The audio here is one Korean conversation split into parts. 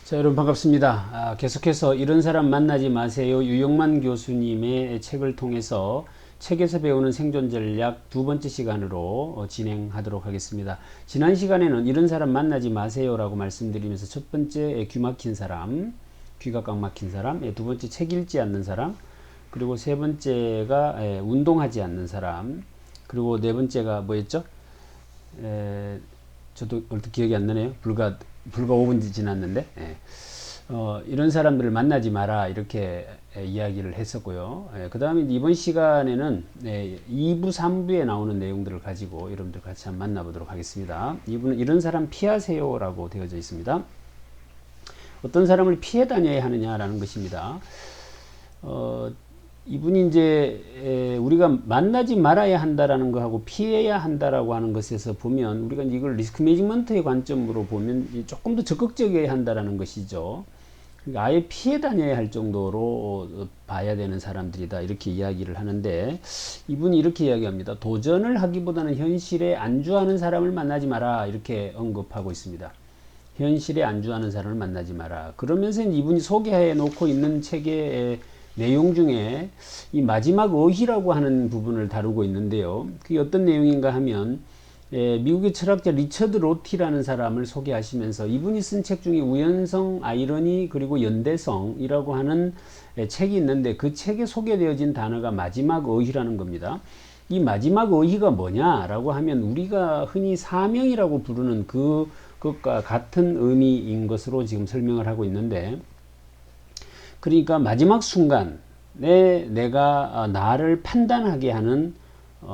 자, 여러분 반갑습니다. 계속해서 이런 사람 만나지 마세요. 유영만 교수님의 책을 통해서 책에서 배우는 생존 전략 두 번째 시간으로 진행하도록 하겠습니다. 지난 시간에는 이런 사람 만나지 마세요라고 말씀드리면서 첫 번째 귀 막힌 사람, 귀가 꽉 막힌 사람, 두 번째 책 읽지 않는 사람, 그리고 세 번째가 운동하지 않는 사람, 그리고 네 번째가 뭐였죠? 저도 얼핏 기억이 안 나네요. 불과 5분 지났는데, 이런 사람들을 만나지 마라 이렇게 이야기를 했었고요. 그 다음에 이번 시간에는 2부 3부에 나오는 내용들을 가지고 여러분들 같이 한번 만나보도록 하겠습니다. 2부는 이런 사람 피하세요 라고 되어져 있습니다. 어떤 사람을 피해 다녀야 하느냐라는 것입니다. 이분이 이제 우리가 만나지 말아야 한다라는 거하고 피해야 한다라고 하는 것에서 보면 우리가 이걸 리스크 매니지먼트의 관점으로 보면 조금 더 적극적이어야 한다라는 것이죠. 그러니까 아예 피해 다녀야 할 정도로 봐야 되는 사람들이다 이렇게 이야기를 하는데, 이분이 이렇게 이야기합니다. 도전을 하기보다는 현실에 안주하는 사람을 만나지 마라 이렇게 언급하고 있습니다. 현실에 안주하는 사람을 만나지 마라. 그러면서 이분이 소개해 놓고 있는 책의 내용 중에 이 마지막 어휘라고 하는 부분을 다루고 있는데요. 그게 어떤 내용인가 하면 미국의 철학자 리처드 로티라는 사람을 소개하시면서 이분이 쓴 책 중에 우연성, 아이러니, 그리고 연대성이라고 하는 책이 있는데, 그 책에 소개되어진 단어가 마지막 어휘라는 겁니다. 이 마지막 어휘가 뭐냐라고 하면 우리가 흔히 사명이라고 부르는 그것과 같은 의미인 것으로 지금 설명을 하고 있는데, 그러니까 마지막 순간에 내가 나를 판단하게 하는,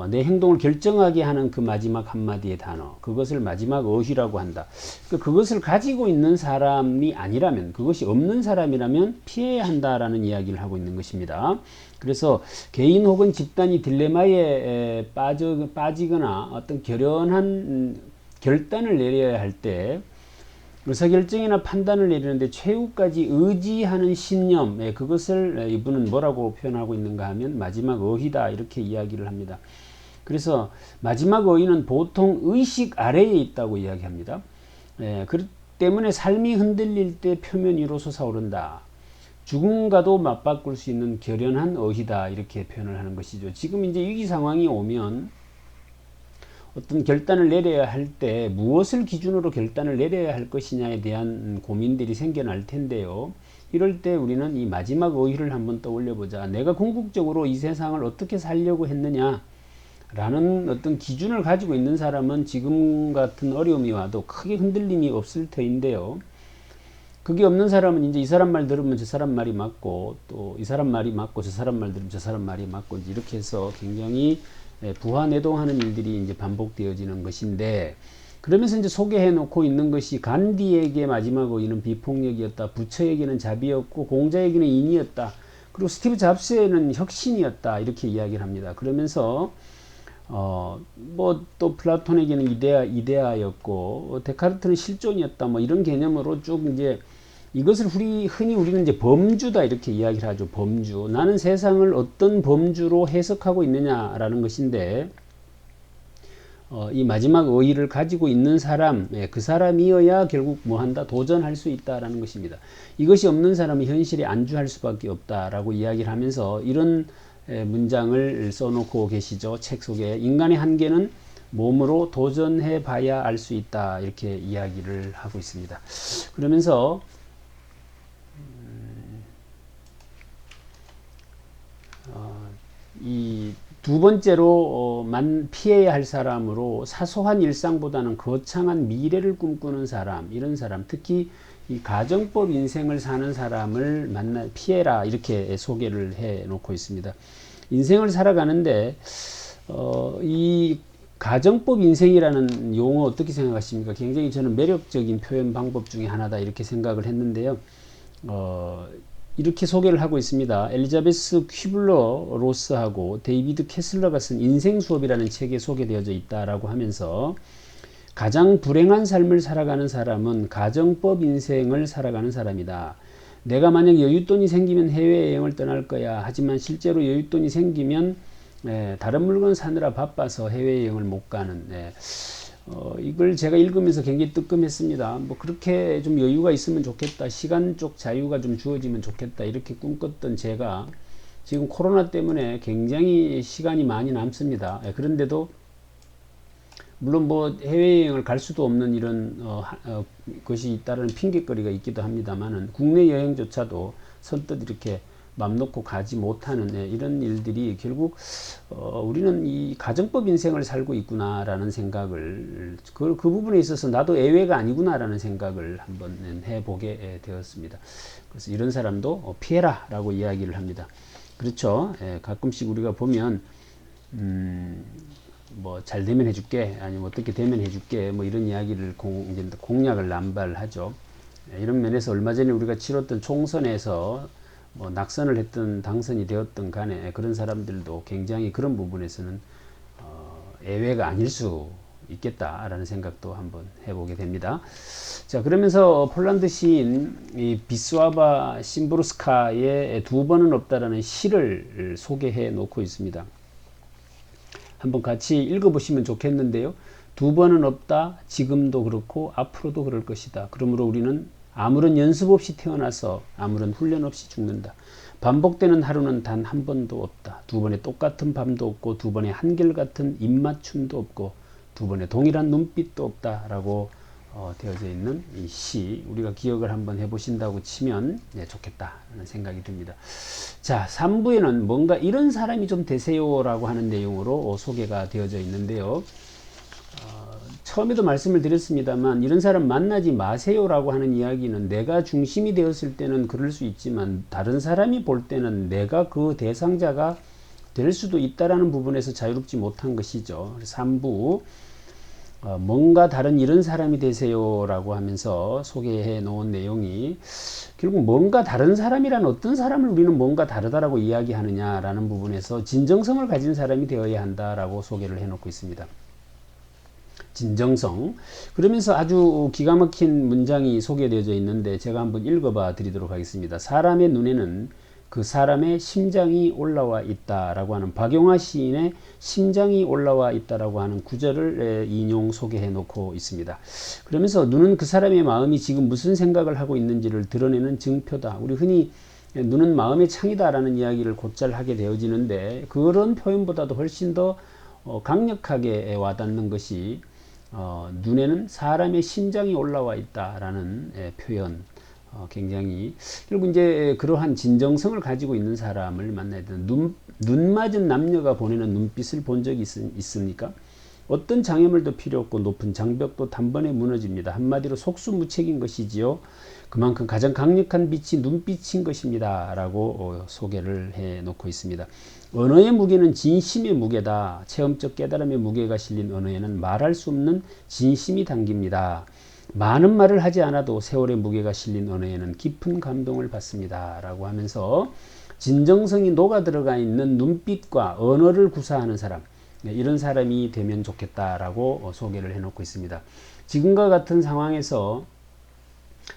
내 행동을 결정하게 하는 그 마지막 한마디의 단어, 그것을 마지막 어휘라고 한다. 그것을 가지고 있는 사람이 아니라면, 그것이 없는 사람이라면 피해야 한다라는 이야기를 하고 있는 것입니다. 그래서 개인 혹은 집단이 딜레마에 빠지거나 어떤 결연한 결단을 내려야 할 때, 의사결정이나 판단을 내리는데 최후까지 의지하는 신념, 그것을 이분은 뭐라고 표현하고 있는가 하면 마지막 어휘다 이렇게 이야기를 합니다. 그래서 마지막 어휘는 보통 의식 아래에 있다고 이야기합니다. 그렇기 때문에 삶이 흔들릴 때 표면 위로 솟아오른다. 죽음과도 맞바꿀 수 있는 결연한 어휘다 이렇게 표현을 하는 것이죠. 지금 이제 위기 상황이 오면 어떤 결단을 내려야 할 때 무엇을 기준으로 결단을 내려야 할 것이냐에 대한 고민들이 생겨날 텐데요. 이럴 때 우리는 이 마지막 어휘를 한번 떠올려 보자. 내가 궁극적으로 이 세상을 어떻게 살려고 했느냐 라는 어떤 기준을 가지고 있는 사람은 지금 같은 어려움이 와도 크게 흔들림이 없을 터인데요. 그게 없는 사람은 이제 이 사람 말 들으면 저 사람 말이 맞고, 또 이 사람 말이 맞고 저 사람 말 들으면 저 사람 말이 맞고, 이렇게 해서 굉장히 부하내동하는 일들이 이제 반복되어지는 것인데, 그러면서 이제 소개해 놓고 있는 것이 간디에게 마지막 어휘는 비폭력이었다, 부처에게는 자비였고 공자에게는 인이었다, 그리고 스티브 잡스에는 혁신이었다 이렇게 이야기를 합니다. 그러면서 뭐 또 플라톤에게는 이데아였고 데카르트는 실존이었다, 뭐 이런 개념으로 쭉 이제 이것을 흔히 우리는 이제 범주다 이렇게 이야기를 하죠. 범주. 나는 세상을 어떤 범주로 해석하고 있느냐라는 것인데, 이 마지막 어휘를 가지고 있는 사람, 그 사람이어야 결국 뭐 한다? 도전할 수 있다라는 것입니다. 이것이 없는 사람은 현실에 안주할 수밖에 없다라고 이야기를 하면서 이런 문장을 써놓고 계시죠. 책 속에. 인간의 한계는 몸으로 도전해 봐야 알 수 있다 이렇게 이야기를 하고 있습니다. 그러면서 이 두 번째로 피해야 할 사람으로 사소한 일상보다는 거창한 미래를 꿈꾸는 사람, 이런 사람, 특히 이 가정법 인생을 사는 사람을 피해라 이렇게 소개를 해 놓고 있습니다. 인생을 살아가는데 이 가정법 인생이라는 용어 어떻게 생각하십니까? 굉장히 저는 매력적인 표현 방법 중에 하나다 이렇게 생각을 했는데요. 이렇게 소개를 하고 있습니다. 엘리자베스 퀴블러 로스하고 데이비드 캐슬러가 쓴 인생 수업이라는 책에 소개되어져 있다라고 하면서, 가장 불행한 삶을 살아가는 사람은 가정법 인생을 살아가는 사람이다. 내가 만약 여윳돈이 생기면 해외여행을 떠날 거야. 하지만 실제로 여윳돈이 생기면 다른 물건 사느라 바빠서 해외여행을 못 가는, 이걸 제가 읽으면서 굉장히 뜨끔했습니다. 뭐 그렇게 좀 여유가 있으면 좋겠다. 시간적 자유가 좀 주어지면 좋겠다. 이렇게 꿈꿨던 제가 지금 코로나 때문에 굉장히 시간이 많이 남습니다. 그런데도 물론 뭐 해외여행을 갈 수도 없는 이런 것이 있다는 핑계거리가 있기도 합니다만은 국내 여행조차도 선뜻 이렇게 맘 놓고 가지 못하는 이런 일들이 결국 우리는 이 가정법 인생을 살고 있구나라는 생각을 그 부분에 있어서 나도 예외가 아니구나라는 생각을 한번 해보게 되었습니다. 그래서 이런 사람도 피해라 라고 이야기를 합니다. 그렇죠. 가끔씩 우리가 보면 뭐 잘 되면 해줄게, 아니면 어떻게 되면 해줄게, 뭐 이런 이야기를 이제 공약을 남발하죠. 이런 면에서 얼마 전에 우리가 치렀던 총선에서 뭐 낙선을 했던 당선이 되었던 간에 그런 사람들도 굉장히 그런 부분에서는 예외가 아닐 수 있겠다라는 생각도 한번 해보게 됩니다. 자, 그러면서 폴란드 시인 이 비스와바 심브루스카의 두 번은 없다라는 시를 소개해 놓고 있습니다. 한번 같이 읽어보시면 좋겠는데요. 두 번은 없다. 지금도 그렇고 앞으로도 그럴 것이다. 그러므로 우리는 아무런 연습 없이 태어나서 아무런 훈련 없이 죽는다. 반복되는 하루는 단 한 번도 없다. 두 번의 똑같은 밤도 없고 두 번의 한결같은 입맞춤도 없고 두 번의 동일한 눈빛도 없다. 라고 되어져 있는 이 시, 우리가 기억을 한번 해보신다고 치면 좋겠다는 생각이 듭니다. 자, 3부에는 뭔가 이런 사람이 좀 되세요 라고 하는 내용으로 소개가 되어져 있는데요. 처음에도 말씀을 드렸습니다만 이런 사람 만나지 마세요 라고 하는 이야기는 내가 중심이 되었을 때는 그럴 수 있지만 다른 사람이 볼 때는 내가 그 대상자가 될 수도 있다라는 부분에서 자유롭지 못한 것이죠. 3부 뭔가 다른 이런 사람이 되세요 라고 하면서 소개해 놓은 내용이 결국 뭔가 다른 사람이란 어떤 사람을 우리는 뭔가 다르다라고 이야기하느냐 라는 부분에서 진정성을 가진 사람이 되어야 한다라고 소개를 해 놓고 있습니다. 진정성. 그러면서 아주 기가 막힌 문장이 소개되어져 있는데 제가 한번 읽어봐 드리도록 하겠습니다. 사람의 눈에는 그 사람의 심장이 올라와 있다라고 하는 박용화 시인의 심장이 올라와 있다라고 하는 구절을 인용 소개해 놓고 있습니다. 그러면서 눈은 그 사람의 마음이 지금 무슨 생각을 하고 있는지를 드러내는 증표다. 우리 흔히 눈은 마음의 창이다라는 이야기를 곧잘 하게 되어지는데 그런 표현보다도 훨씬 더 강력하게 와닿는 것이 눈에는 사람의 심장이 올라와 있다라는 표현. 굉장히 결국 이제 그러한 진정성을 가지고 있는 사람을 만나야 되는 눈 맞은 남녀가 보내는 눈빛을 본 적이 있습니까? 어떤 장애물도 필요 없고 높은 장벽도 단번에 무너집니다. 한마디로 속수무책인 것이지요. 그만큼 가장 강력한 빛이 눈빛인 것입니다. 라고 소개를 해 놓고 있습니다. 언어의 무게는 진심의 무게다. 체험적 깨달음의 무게가 실린 언어에는 말할 수 없는 진심이 담깁니다. 많은 말을 하지 않아도 세월의 무게가 실린 언어에는 깊은 감동을 받습니다. 라고 하면서 진정성이 녹아 들어가 있는 눈빛과 언어를 구사하는 사람, 이런 사람이 되면 좋겠다라고 소개를 해놓고 있습니다. 지금과 같은 상황에서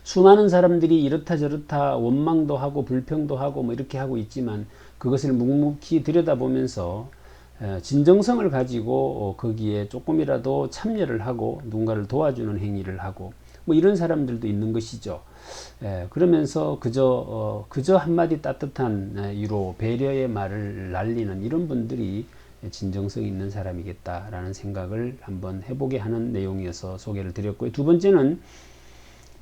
수많은 사람들이 이렇다 저렇다 원망도 하고 불평도 하고 뭐 이렇게 하고 있지만 그것을 묵묵히 들여다보면서 진정성을 가지고 거기에 조금이라도 참여를 하고 누군가를 도와주는 행위를 하고 뭐 이런 사람들도 있는 것이죠. 그러면서 그저 한마디 따뜻한 위로 배려의 말을 날리는 이런 분들이 진정성 있는 사람이겠다라는 생각을 한번 해보게 하는 내용이어서 소개를 드렸고요. 두 번째는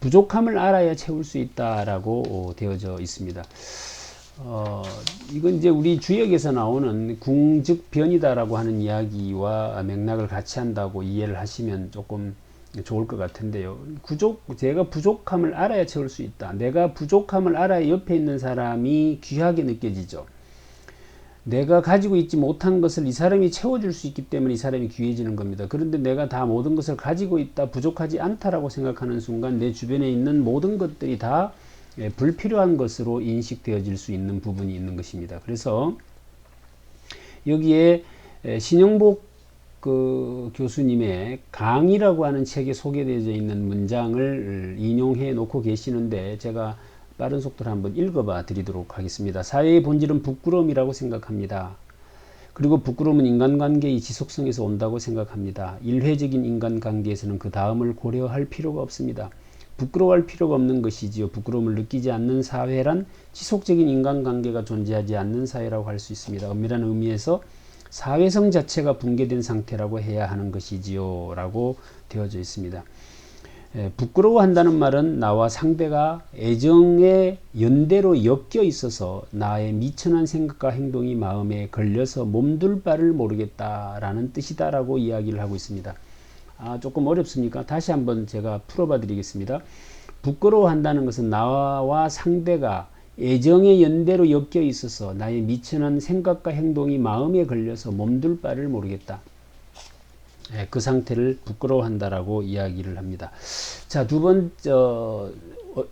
부족함을 알아야 채울 수 있다라고 되어져 있습니다. 이건 이제 우리 주역에서 나오는 궁즉변이다라고 하는 이야기와 맥락을 같이 한다고 이해를 하시면 조금 좋을 것 같은데요. 제가 부족함을 알아야 채울 수 있다. 내가 부족함을 알아야 옆에 있는 사람이 귀하게 느껴지죠. 내가 가지고 있지 못한 것을 이 사람이 채워줄 수 있기 때문에 이 사람이 귀해지는 겁니다. 그런데 내가 다 모든 것을 가지고 있다, 부족하지 않다라고 생각하는 순간 내 주변에 있는 모든 것들이 다 불필요한 것으로 인식되어질 수 있는 부분이 있는 것입니다. 그래서 여기에 신영복 교수님의 강이라고 하는 책에 소개되어 있는 문장을 인용해 놓고 계시는데 제가 빠른 속도로 한번 읽어봐 드리도록 하겠습니다. 사회의 본질은 부끄러움이라고 생각합니다. 그리고 부끄러움은 인간관계의 지속성에서 온다고 생각합니다. 일회적인 인간관계에서는 그 다음을 고려할 필요가 없습니다. 부끄러워할 필요가 없는 것이지요. 부끄러움을 느끼지 않는 사회란 지속적인 인간관계가 존재하지 않는 사회라고 할 수 있습니다. 엄밀한 의미에서 사회성 자체가 붕괴된 상태라고 해야 하는 것이지요. 라고 되어져 있습니다. 부끄러워한다는 말은 나와 상대가 애정의 연대로 엮여 있어서 나의 미천한 생각과 행동이 마음에 걸려서 몸둘 바를 모르겠다라는 뜻이다라고 이야기를 하고 있습니다. 조금 어렵습니까? 다시 한번 제가 풀어봐 드리겠습니다. 부끄러워한다는 것은 나와 상대가 애정의 연대로 엮여 있어서 나의 미천한 생각과 행동이 마음에 걸려서 몸둘 바를 모르겠다. 그 상태를 부끄러워한다라고 이야기를 합니다. 자, 두 번째,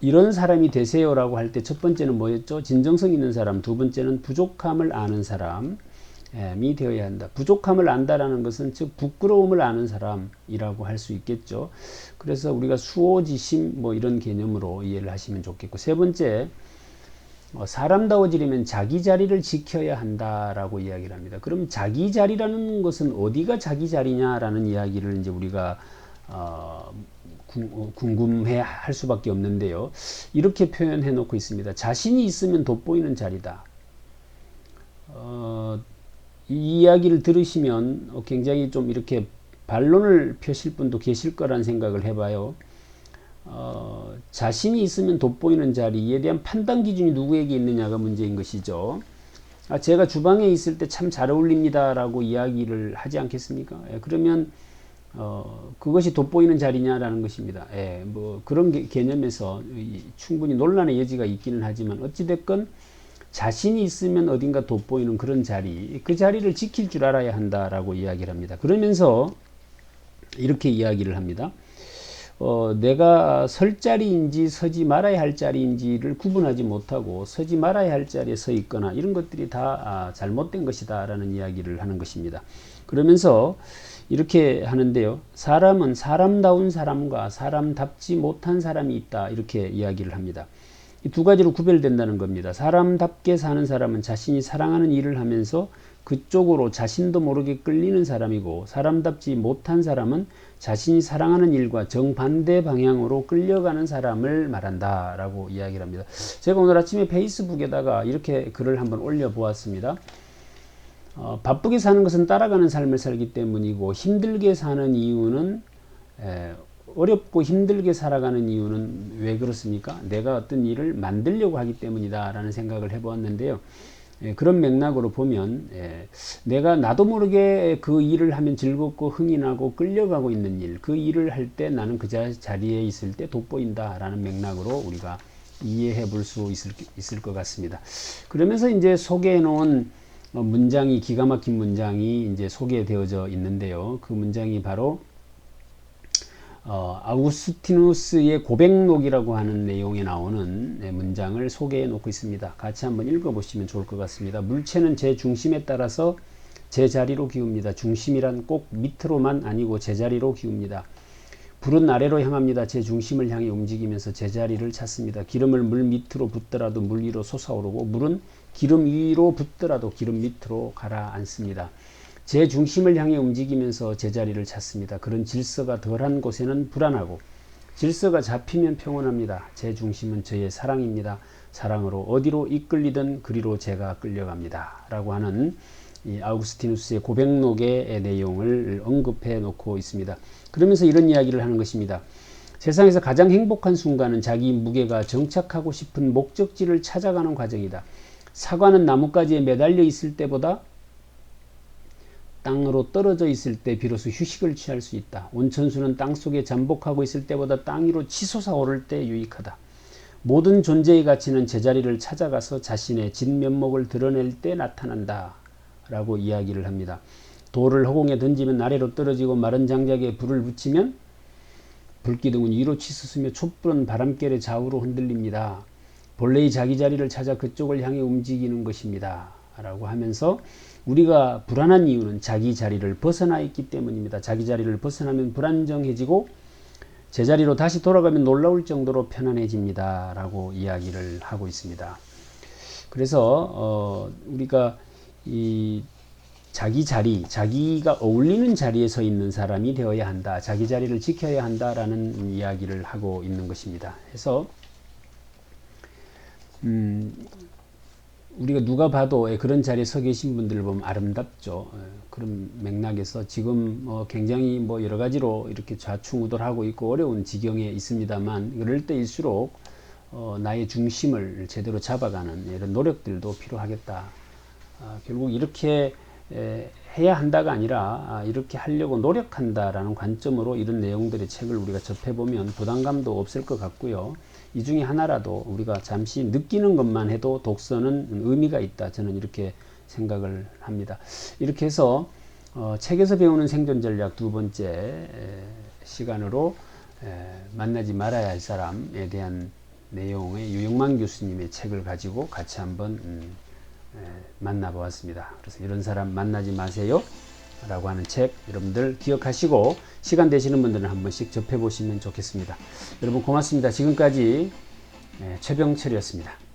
이런 사람이 되세요라고 할 때 첫 번째는 뭐였죠? 진정성 있는 사람. 두 번째는 부족함을 아는 사람이 되어야 한다. 부족함을 안다라는 것은 즉 부끄러움을 아는 사람이라고 할 수 있겠죠. 그래서 우리가 수호지심 뭐 이런 개념으로 이해를 하시면 좋겠고, 세 번째, 사람다워지려면 자기 자리를 지켜야 한다라고 이야기를 합니다. 그럼 자기 자리라는 것은 어디가 자기 자리냐라는 이야기를 이제 우리가 궁금해 할 수밖에 없는데요. 이렇게 표현해 놓고 있습니다. 자신이 있으면 돋보이는 자리다. 이 이야기를 들으시면 굉장히 좀 이렇게 반론을 펴실 분도 계실 거란 생각을 해봐요. 자신이 있으면 돋보이는 자리에 대한 판단 기준이 누구에게 있느냐가 문제인 것이죠. 제가 주방에 있을 때 참 잘 어울립니다 라고 이야기를 하지 않겠습니까? 그러면 그것이 돋보이는 자리냐라는 것입니다. 뭐 그런 개념에서 충분히 논란의 여지가 있기는 하지만 어찌됐건 자신이 있으면 어딘가 돋보이는 그런 자리, 그 자리를 지킬 줄 알아야 한다라고 이야기를 합니다. 그러면서 이렇게 이야기를 합니다. 내가 설 자리인지 서지 말아야 할 자리인지를 구분하지 못하고 서지 말아야 할 자리에 서 있거나 이런 것들이 다 잘못된 것이다 라는 이야기를 하는 것입니다. 그러면서 이렇게 하는데요. 사람은 사람다운 사람과 사람답지 못한 사람이 있다 이렇게 이야기를 합니다. 이 두 가지로 구별된다는 겁니다. 사람답게 사는 사람은 자신이 사랑하는 일을 하면서 그쪽으로 자신도 모르게 끌리는 사람이고, 사람답지 못한 사람은 자신이 사랑하는 일과 정반대 방향으로 끌려가는 사람을 말한다 라고 이야기를 합니다. 제가 오늘 아침에 페이스북에다가 이렇게 글을 한번 올려보았습니다. 바쁘게 사는 것은 따라가는 삶을 살기 때문이고, 힘들게 사는 이유는 어렵고 힘들게 살아가는 이유는 왜 그렇습니까? 내가 어떤 일을 만들려고 하기 때문이다 라는 생각을 해보았는데요. 그런 맥락으로 보면 내가 나도 모르게 그 일을 하면 즐겁고 흥이 나고 끌려가고 있는 일, 그 일을 할 때 나는 그 자리에 있을 때 돋보인다 라는 맥락으로 우리가 이해해 볼 수 있을 것 같습니다. 그러면서 이제 소개해 놓은 문장이, 기가 막힌 문장이 이제 소개되어져 있는데요. 그 문장이 바로 아우구스티누스의 고백록이라고 하는 내용에 나오는 문장을 소개해 놓고 있습니다. 같이 한번 읽어보시면 좋을 것 같습니다. 물체는 제 중심에 따라서 제 자리로 기웁니다. 중심이란 꼭 밑으로만 아니고 제 자리로 기웁니다. 불은 아래로 향합니다. 제 중심을 향해 움직이면서 제 자리를 찾습니다. 기름을 물 밑으로 붓더라도 물 위로 솟아오르고, 물은 기름 위로 붓더라도 기름 밑으로 가라앉습니다. 제 중심을 향해 움직이면서 제 자리를 찾습니다. 그런 질서가 덜한 곳에는 불안하고, 질서가 잡히면 평온합니다. 제 중심은 저의 사랑입니다. 사랑으로 어디로 이끌리든 그리로 제가 끌려갑니다. 라고 하는 이 아우구스티누스의 고백록의 내용을 언급해 놓고 있습니다. 그러면서 이런 이야기를 하는 것입니다. 세상에서 가장 행복한 순간은 자기 무게가 정착하고 싶은 목적지를 찾아가는 과정이다. 사과는 나뭇가지에 매달려 있을 때보다 땅으로 떨어져 있을 때 비로소 휴식을 취할 수 있다. 온천수는 땅속에 잠복하고 있을 때보다 땅 위로 치솟아 오를 때 유익하다. 모든 존재의 가치는 제자리를 찾아가서 자신의 진면목을 드러낼 때 나타난다 라고 이야기를 합니다. 돌을 허공에 던지면 아래로 떨어지고, 마른 장작에 불을 붙이면 불기둥은 위로 치솟으며 촛불은 바람결에 좌우로 흔들립니다. 본래의 자기 자리를 찾아 그쪽을 향해 움직이는 것입니다 라고 하면서, 우리가 불안한 이유는 자기 자리를 벗어나 있기 때문입니다. 자기 자리를 벗어나면 불안정해지고 제자리로 다시 돌아가면 놀라울 정도로 편안해집니다 라고 이야기를 하고 있습니다. 그래서 우리가 이 자기 자리, 자기가 어울리는 자리에 서 있는 사람이 되어야 한다. 자기 자리를 지켜야 한다라는 이야기를 하고 있는 것입니다. 그래서 우리가 누가 봐도 그런 자리에 서 계신 분들을 보면 아름답죠. 그런 맥락에서 지금 굉장히 뭐 여러 가지로 이렇게 좌충우돌하고 있고 어려운 지경에 있습니다만, 이럴 때일수록 나의 중심을 제대로 잡아가는 이런 노력들도 필요하겠다. 결국 이렇게 해야 한다가 아니라 이렇게 하려고 노력한다라는 관점으로 이런 내용들의 책을 우리가 접해보면 부담감도 없을 것 같고요. 이 중에 하나라도 우리가 잠시 느끼는 것만 해도 독서는 의미가 있다. 저는 이렇게 생각을 합니다. 이렇게 해서 책에서 배우는 생존 전략 두 번째 시간으로 만나지 말아야 할 사람에 대한 내용의 유영만 교수님의 책을 가지고 같이 한번 만나보았습니다. 그래서 이런 사람 만나지 마세요 라고 하는 책 여러분들 기억하시고 시간 되시는 분들은 한 번씩 접해보시면 좋겠습니다. 여러분 고맙습니다. 지금까지 최병철이었습니다.